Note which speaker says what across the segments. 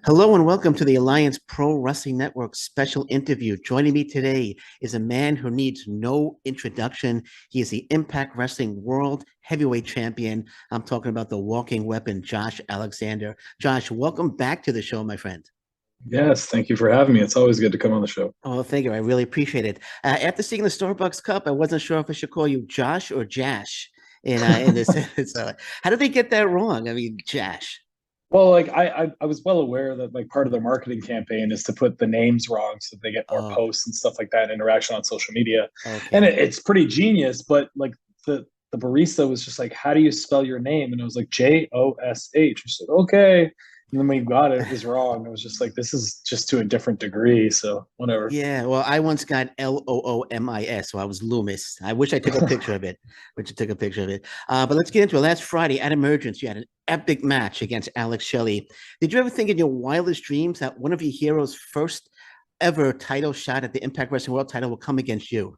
Speaker 1: Hello and welcome to the Alliance Pro Wrestling Network special interview. Joining me today is a man who needs no introduction. He is the Impact Wrestling World Heavyweight Champion. I'm talking about the walking weapon, Josh Alexander. Josh, welcome back to the show, my friend.
Speaker 2: Yes, thank you for having me. It's always good to come on the show.
Speaker 1: Oh, thank you. I really appreciate it. After seeing the Starbucks Cup, I wasn't sure if I should call you Josh or Jash in this. So, how did they get that wrong? I mean, Jash.
Speaker 2: Well, like I was well aware that like part of their marketing campaign is to put the names wrong so they get more
Speaker 1: Oh,
Speaker 2: posts and stuff like that, interaction on social media, and
Speaker 1: okay.
Speaker 2: it's pretty genius. But like the barista was just like, "How do you spell your name?" And I was like, Josh. She said, "Okay." And then when we got it, it was wrong. It was just like this is just to a different degree. So whatever.
Speaker 1: Yeah, well, I once got Loomis, so I was Loomis. I wish I took a picture of it. Wish I took a picture of it. But let's get into it. Last Friday at Emergence, you had an epic match against Alex Shelley. Did you ever think in your wildest dreams that one of your heroes' first ever title shot at the Impact Wrestling World title will come against you?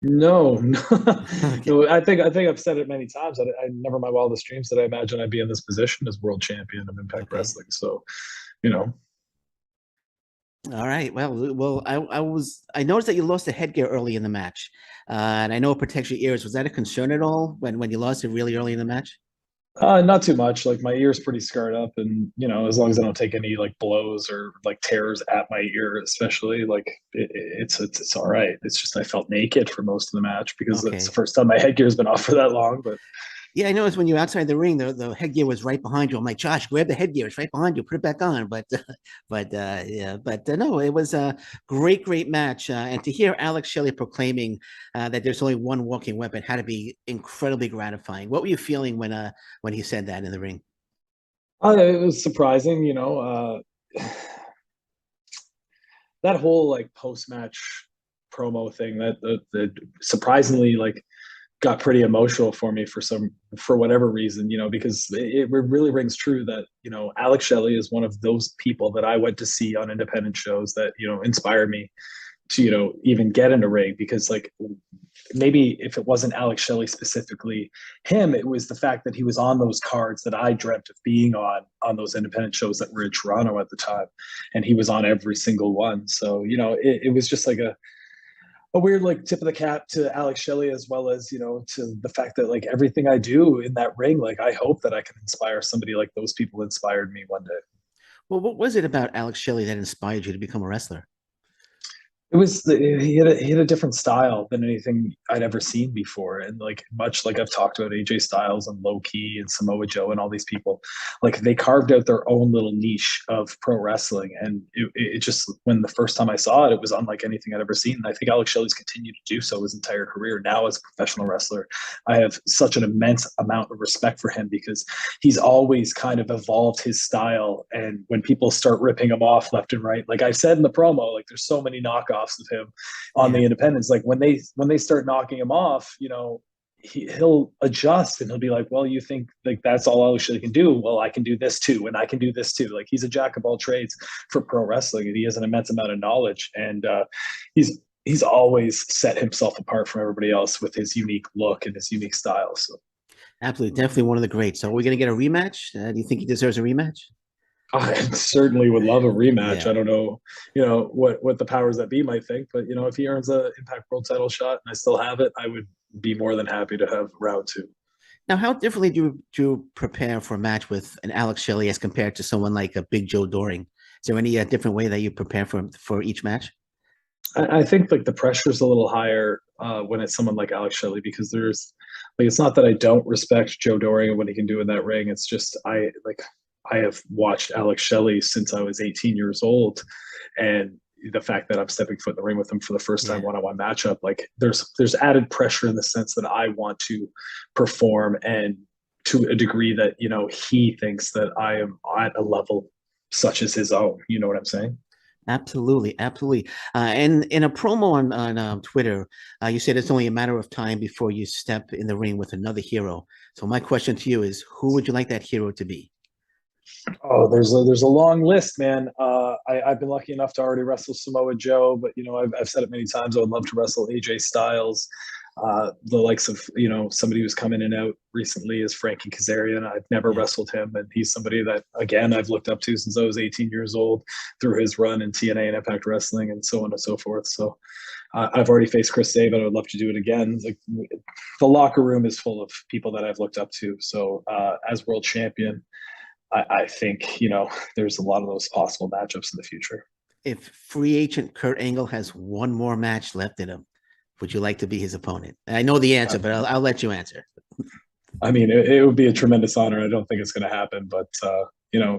Speaker 2: No, no,
Speaker 1: Okay.
Speaker 2: no. I think I've said it many times. I never in my wildest dreams did I imagine I'd be in this position as world champion of Impact
Speaker 1: Okay.
Speaker 2: Wrestling. So, you know,
Speaker 1: All right. Well, I noticed that you lost the headgear early in the match, and I know it protects your ears. Was that a concern at all when you lost it really early in the match?
Speaker 2: not too much. Like my ear's pretty scarred up, and as long as I don't take any like blows or like tears at my ear, especially, like it's all right. It's just I felt naked for most of the match because that's the
Speaker 1: Okay.
Speaker 2: first time my headgear's been off for that long. But
Speaker 1: Yeah, I noticed when you're outside the ring, the headgear was right behind you. I'm like, Josh, grab the headgear. It's right behind you. Put it back on. But no, it was a great match. And to hear Alex Shelley proclaiming that there's only one walking weapon had to be incredibly gratifying. What were you feeling when he said that in the ring?
Speaker 2: it was surprising. That whole like post match promo thing that surprisingly like got pretty emotional for me for whatever reason, because it really rings true that Alex Shelley is one of those people that I went to see on independent shows that inspired me to even get into ring because like maybe if it wasn't Alex Shelley specifically him, it was the fact that he was on those cards that I dreamt of being on those independent shows that were in Toronto at the time, and he was on every single one. So it was just like a weird like tip of the cap to Alex Shelley as well as to the fact that like everything I do in that ring, like I hope that I can inspire somebody like those people inspired me one day.
Speaker 1: Well, what was it about Alex Shelley that inspired you to become a wrestler?
Speaker 2: He had a different style than anything I'd ever seen before, and like much like I've talked about AJ Styles and Low Key and Samoa Joe and all these people, like they carved out their own little niche of pro wrestling, and it just when the first time I saw it, it was unlike anything I'd ever seen. And I think Alex Shelley's continued to do so his entire career. Now as a professional wrestler, I have such an immense amount of respect for him because he's always kind of evolved his style. And when people start ripping him off left and right, like I said in the promo, like there's so many knockoffs of him on
Speaker 1: Yeah.
Speaker 2: the independents. Like when they start knocking him off, he'll adjust and he'll be like, well, you think like that's all I actually can do? Well, I can do this too, and I can do this too. Like he's a jack of all trades for pro wrestling, and he has an immense amount of knowledge. And he's always set himself apart from everybody else with his unique look and his unique style. So
Speaker 1: Absolutely. Definitely one of the greats. So we're going to get a rematch. Do you think he deserves a rematch?
Speaker 2: I certainly would love a rematch.
Speaker 1: Yeah.
Speaker 2: I don't know, what the powers that be might think, but if he earns a Impact World Title shot and I still have it, I would be more than happy to have round two.
Speaker 1: Now, how differently do you prepare for a match with an Alex Shelley as compared to someone like a Big Joe Doring? Is there any different way that you prepare for each match?
Speaker 2: I think like the pressure is a little higher when it's someone like Alex Shelley because there's like it's not that I don't respect Joe Doring and what he can do in that ring. It's just I have watched Alex Shelley since I was 18 years old, and the fact that I'm stepping foot in the ring with him for the first time
Speaker 1: Yeah,
Speaker 2: one-on-one matchup, like there's added pressure in the sense that I want to perform and to a degree that he thinks that I am at a level such as his own. You know what I'm saying?
Speaker 1: absolutely, absolutely. And in a promo on Twitter, you said it's only a matter of time before you step in the ring with another hero. So my question to you is, who would you like that hero to be?
Speaker 2: Oh, there's a long list, man. I've been lucky enough to already wrestle Samoa Joe, but I've said it many times. I would love to wrestle AJ Styles. The likes of somebody who's come in and out recently is Frankie Kazarian. I've never wrestled him, and he's somebody that again I've looked up to since I was 18 years old through his run in TNA and Impact Wrestling and so on and so forth. So I've already faced Chris Sabin. I would love to do it again. Like, the locker room is full of people that I've looked up to. So as world champion, I think there's a lot of those possible matchups in the future.
Speaker 1: If free agent Kurt Angle has one more match left in him, would you like to be his opponent? I know the answer, but I'll let you answer.
Speaker 2: I mean, it would be a tremendous honor. I don't think it's going to happen, but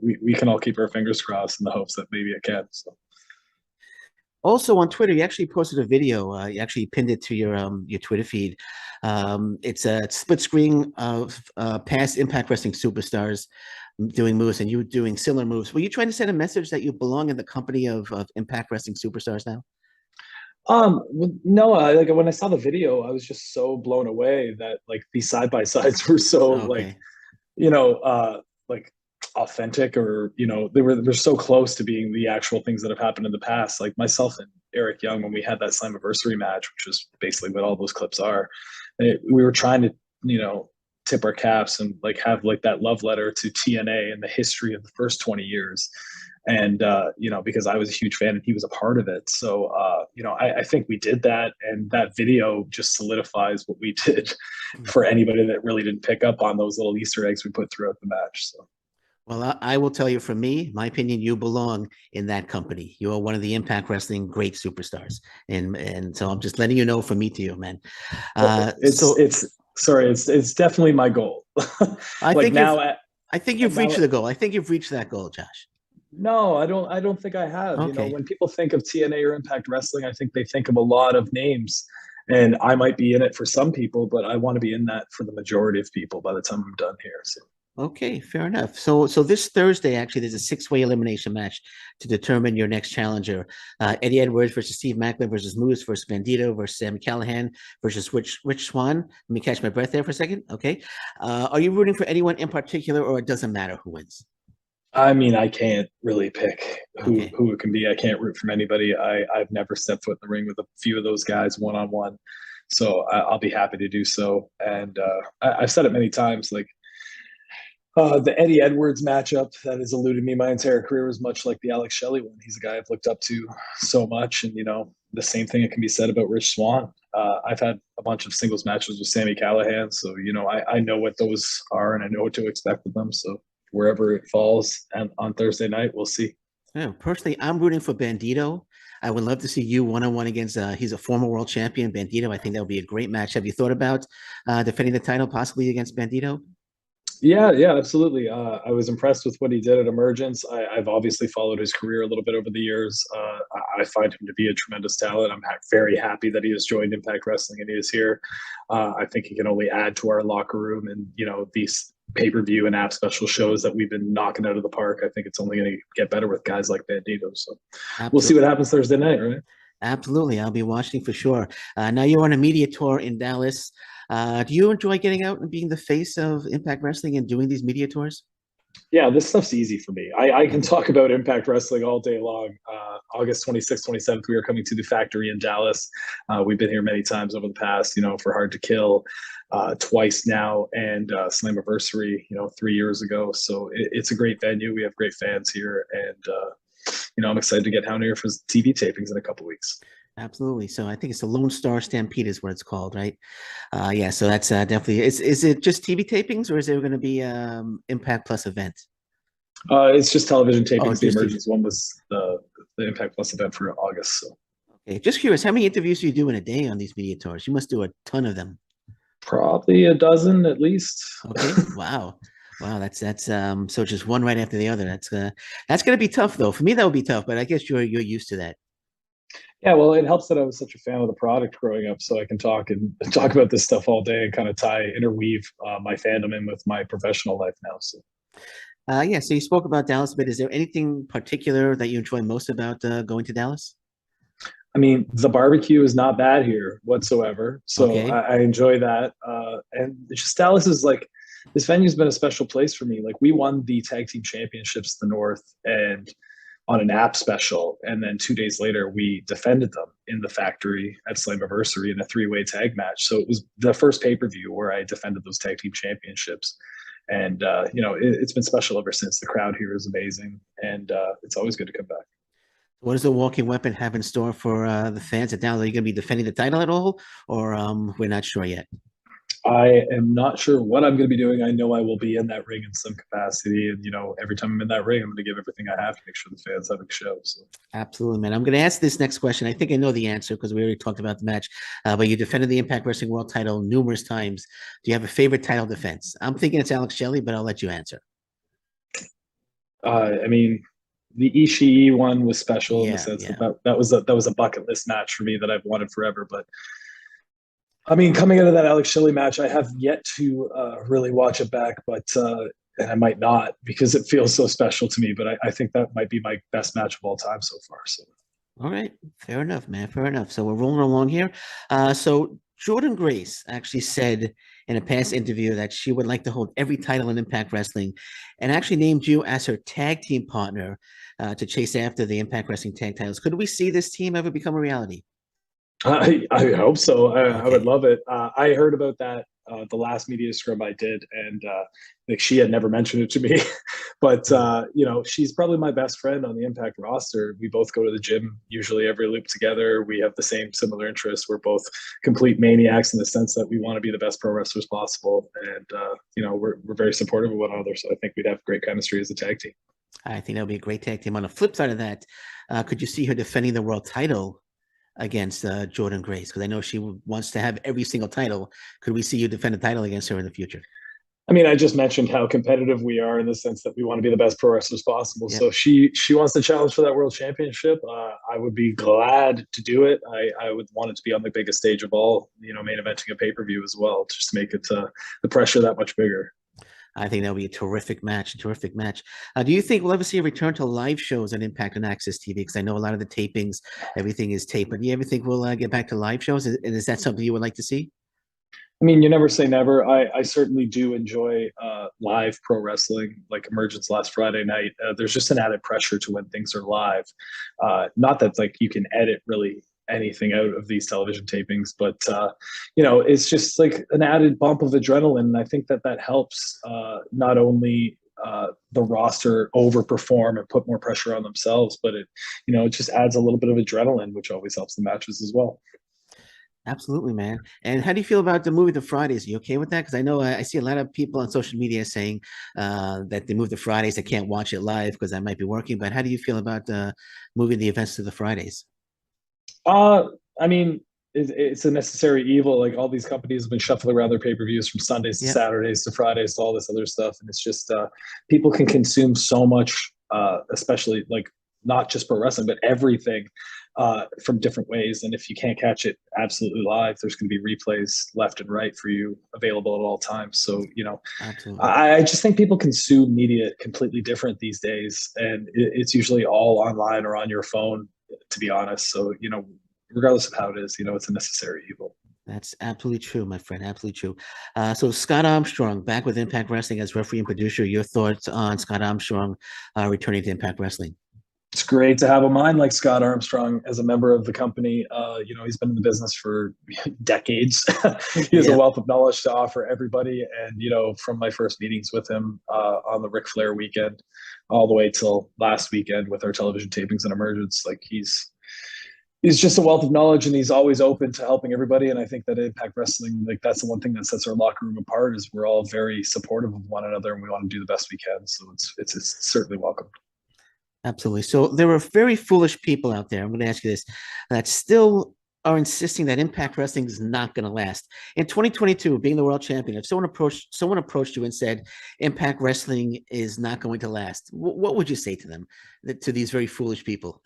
Speaker 2: we can all keep our fingers crossed in the hopes that maybe it can. So.
Speaker 1: Also on Twitter, you actually posted a video. You actually pinned it to your Twitter feed. It's a split screen of past Impact Wrestling superstars doing moves, and you doing similar moves. Were you trying to send a message that you belong in the company of Impact Wrestling superstars now?
Speaker 2: No, like when I saw the video, I was just so blown away that like these side by sides were so like authentic, or they're so close to being the actual things that have happened in the past. Like myself and Eric Young, when we had that Slammiversary match, which is basically what all those clips are, we were trying to tip our caps and like have like that love letter to TNA and the history of the first 20 years. And because I was a huge fan and he was a part of it, so I think we did that, and that video just solidifies what we did for anybody that really didn't pick up on those little Easter eggs we put throughout the match. So.
Speaker 1: Well, I will tell you, from me, my opinion, you belong in that company. You are one of the Impact Wrestling great superstars, and so I'm just letting you know, from me to you, man.
Speaker 2: It's definitely my goal.
Speaker 1: I think you've reached the goal. I think you've reached that goal, Josh.
Speaker 2: No, I don't think I have.
Speaker 1: Okay.
Speaker 2: When people think of TNA or Impact Wrestling, I think they think of a lot of names, and I might be in it for some people, but I want to be in that for the majority of people by the time I'm done here. So.
Speaker 1: Okay, fair enough. So this Thursday, actually, there's a 6-way elimination match to determine your next challenger. Eddie Edwards versus Steve Macklin versus Moose versus Bandito versus Sam Callahan versus Rich Swann. Let me catch my breath there for a second. Okay. Are you rooting for anyone in particular, or it doesn't matter who wins?
Speaker 2: I mean, I can't really pick who it can be. I can't root from anybody. I've never stepped foot in the ring with a few of those guys one-on-one. So I'll be happy to do so. And I've said it many times, like, the Eddie Edwards matchup that has eluded me my entire career is much like the Alex Shelley one. He's a guy I've looked up to so much. And, the same thing it can be said about Rich Swann. I've had a bunch of singles matches with Sammy Callahan. So, I know what those are, and I know what to expect of them. So wherever it falls, and on Thursday night, we'll see.
Speaker 1: Yeah, personally, I'm rooting for Bandito. I would love to see you one-on-one against, he's a former world champion, Bandito. I think that would be a great match. Have you thought about defending the title possibly against Bandito?
Speaker 2: Yeah, absolutely. I was impressed with what he did at Emergence. I've obviously followed his career a little bit over the years. I find him to be a tremendous talent. I'm very happy that he has joined Impact Wrestling and he is here. I think he can only add to our locker room, and these pay-per-view and app special shows that we've been knocking out of the park. I think it's only going to get better with guys like Bandito. So We'll see what happens Thursday night, right?
Speaker 1: Absolutely. I'll be watching for sure. Now you're on a media tour in Dallas. Do you enjoy getting out and being the face of Impact Wrestling and doing these media tours?
Speaker 2: Yeah, this stuff's easy for me. I can talk about Impact Wrestling all day long. August 26th, 27th, we are coming to the factory in Dallas. We've been here many times over the past, for Hard to Kill, twice now, and Slammiversary, 3 years ago. So it's a great venue. We have great fans here, and I'm excited to get down here for TV tapings in a couple weeks.
Speaker 1: Absolutely. So I think it's the Lone Star Stampede is what it's called, right? Yeah. So that's definitely. Is it just TV tapings, or is there going to be Impact Plus event?
Speaker 2: It's just television tapings. The Emergence one was the Impact Plus event for August. So.
Speaker 1: Okay. Just curious, how many interviews do you do in a day on these media tours? You must do a ton of them.
Speaker 2: Probably a dozen at least.
Speaker 1: Okay. Wow. Wow, that's so just one right after the other. That's gonna be tough though. For me, that would be tough, but I guess you're used to that.
Speaker 2: Yeah, well, it helps that I was such a fan of the product growing up, so I can talk about this stuff all day and kind of interweave my fandom in with my professional life now. So,
Speaker 1: yeah. So you spoke about Dallas a bit. Is there anything particular that you enjoy most about going to Dallas?
Speaker 2: I mean, the barbecue is not bad here whatsoever, so
Speaker 1: Okay.
Speaker 2: I enjoy that. And it's just Dallas is like, this venue's been a special place for me. Like, we won the tag team championships in the North, and on an app special, and then 2 days later we defended them in the factory at Slammiversary in a 3-way tag match. So it was the first pay-per-view where I defended those tag team championships. And it's been special ever since. The crowd here is amazing, and it's always good to come back.
Speaker 1: What does the Walking Weapon have in store for the fans at down? Are you going to be defending the title at all, or we're not sure yet?
Speaker 2: I am not sure what I'm going to be doing. I know I will be in that ring in some capacity, and every time I'm in that ring, I'm going to give everything I have to make sure the fans have a show. So.
Speaker 1: Absolutely, man. I'm going to ask this next question. I think I know the answer because we already talked about the match. But you defended the Impact Wrestling World Title numerous times. Do you have a favorite title defense? I'm thinking it's Alex Shelley, but I'll let you answer.
Speaker 2: I mean, the Ishii one was special in the sense that was a bucket list match for me that I've wanted forever, but. I mean, coming out of that Alex Shelley match, I have yet to really watch it back, but and I might not because it feels so special to me. But I think that might be my best match of all time so far. So,
Speaker 1: all right, fair enough, man. Fair enough. So we're rolling along here. So Jordynne Grace actually said in a past interview that she would like to hold every title in Impact Wrestling, and actually named you as her tag team partner to chase after the Impact Wrestling tag titles. Could we see this team ever become a reality?
Speaker 2: I hope so. I would love it. I heard about that the last media scrum I did, and like she had never mentioned it to me, but she's probably my best friend on the Impact roster. We both go to the gym usually every loop together. We have the same similar interests. We're both complete maniacs in the sense that we want to be the best pro wrestlers possible, and we're very supportive of one another. So I think we'd have great chemistry as a tag team.
Speaker 1: I think that would be a great tag team. On the flip side of that, could you see her defending the world title against Jordynne Grace? Because I know she wants to have every single title. Could we see you defend the title against her in the future?
Speaker 2: I mean, I just mentioned how competitive we are in the sense that we want to be the best pro wrestlers possible. Yep. So if she wants to challenge for that world championship, I would be glad to do it. I would want it to be on the biggest stage of all, main eventing a pay-per-view as well, just to make it the pressure that much bigger.
Speaker 1: I think that'll be a terrific match. Do you think we'll ever see a return to live shows on Impact and Access TV? Because I know a lot of the tapings, everything is taped. But do you ever think we'll get back to live shows? And is that something you would like to see?
Speaker 2: I mean, you never say never. I certainly do enjoy live pro wrestling, like Emergence last Friday night. There's just an added pressure to when things are live. Not that like you can edit really anything out of these television tapings, but it's just like an added bump of adrenaline, and I think that helps not only the roster overperform and put more pressure on themselves, but it just adds a little bit of adrenaline, which always helps the matches as well.
Speaker 1: Absolutely, man. And how do you feel about the movie to Fridays? Are you okay with that? Because I know I see a lot of people on social media saying that they move to Fridays. They can't watch it live because I might be working. But how do you feel about moving the events to the Fridays?
Speaker 2: I mean, it's a necessary evil. Like all these companies have been shuffling around their pay-per-views from Sundays to Saturdays to Fridays to all this other stuff. And it's just people can consume so much, especially like not just pro wrestling, but everything from different ways. And if you can't catch it absolutely live, there's going to be replays left and right for you available at all times. So, I just think people consume media completely different these days. And it's usually all online or on your phone, to be honest. So, regardless of how it is, it's a necessary evil.
Speaker 1: That's absolutely true, my friend. Absolutely true. So Scott Armstrong back with Impact Wrestling as referee and producer. Your thoughts on Scott Armstrong returning to Impact Wrestling?
Speaker 2: It's great to have a mind like Scott Armstrong as a member of the company. He's been in the business for decades. He has a wealth of knowledge to offer everybody. And, from my first meetings with him on the Ric Flair weekend all the way till last weekend with our television tapings and Emergence, like he's just a wealth of knowledge, and he's always open to helping everybody. And I think that Impact Wrestling, like that's the one thing that sets our locker room apart, is we're all very supportive of one another and we want to do the best we can. So it's certainly welcome.
Speaker 1: Absolutely. So there are very foolish people out there, I'm going to ask you this, that still are insisting that Impact Wrestling is not going to last. In 2022, being the world champion, if someone approached you and said Impact Wrestling is not going to last, what would you say to them, to these very foolish people?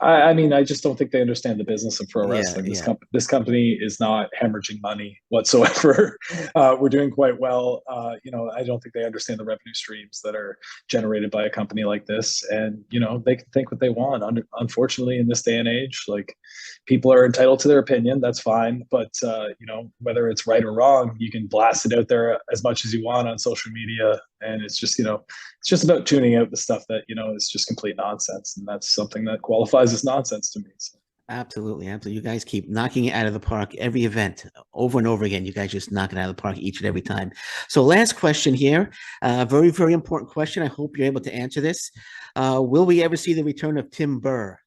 Speaker 2: I mean, I just don't think they understand the business of pro wrestling. This company is not hemorrhaging money whatsoever. We're doing quite well. I don't think they understand the revenue streams that are generated by a company like this. And, they can think what they want. Unfortunately, in this day and age, like people are entitled to their opinion. That's fine. But, whether it's right or wrong, you can blast it out there as much as you want on social media And it's just, it's just about tuning out the stuff that, is just complete nonsense. And that's something that qualifies as nonsense to me. So.
Speaker 1: Absolutely, absolutely. You guys keep knocking it out of the park every event, over and over again. You guys just knock it out of the park each and every time. So, last question here, very, very important question. I hope you're able to answer this. Will we ever see the return of Tim Burr?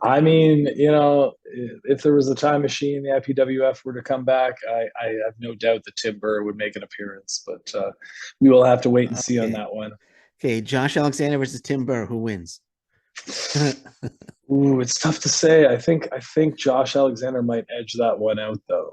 Speaker 2: I mean, if there was a time machine, the IPWF were to come back, I have no doubt that Tim Burr would make an appearance, but we will have to wait and see on that one.
Speaker 1: Okay, Josh Alexander versus Tim Burr. Who wins?
Speaker 2: Ooh, it's tough to say. I think Josh Alexander might edge that one out, though.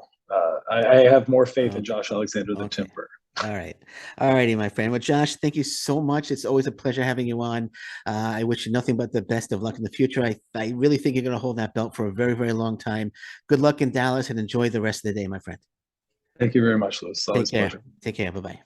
Speaker 2: I have more faith in Josh Alexander than Tim Burr.
Speaker 1: All right. All righty, my friend. Well, Josh, thank you so much. It's always a pleasure having you on. I wish you nothing but the best of luck in the future. I really think you're going to hold that belt for a very, very long time. Good luck in Dallas and enjoy the rest of the day, my friend.
Speaker 2: Thank you very much, Louis. Always
Speaker 1: Take care.
Speaker 2: a pleasure.
Speaker 1: Take care. Bye-bye.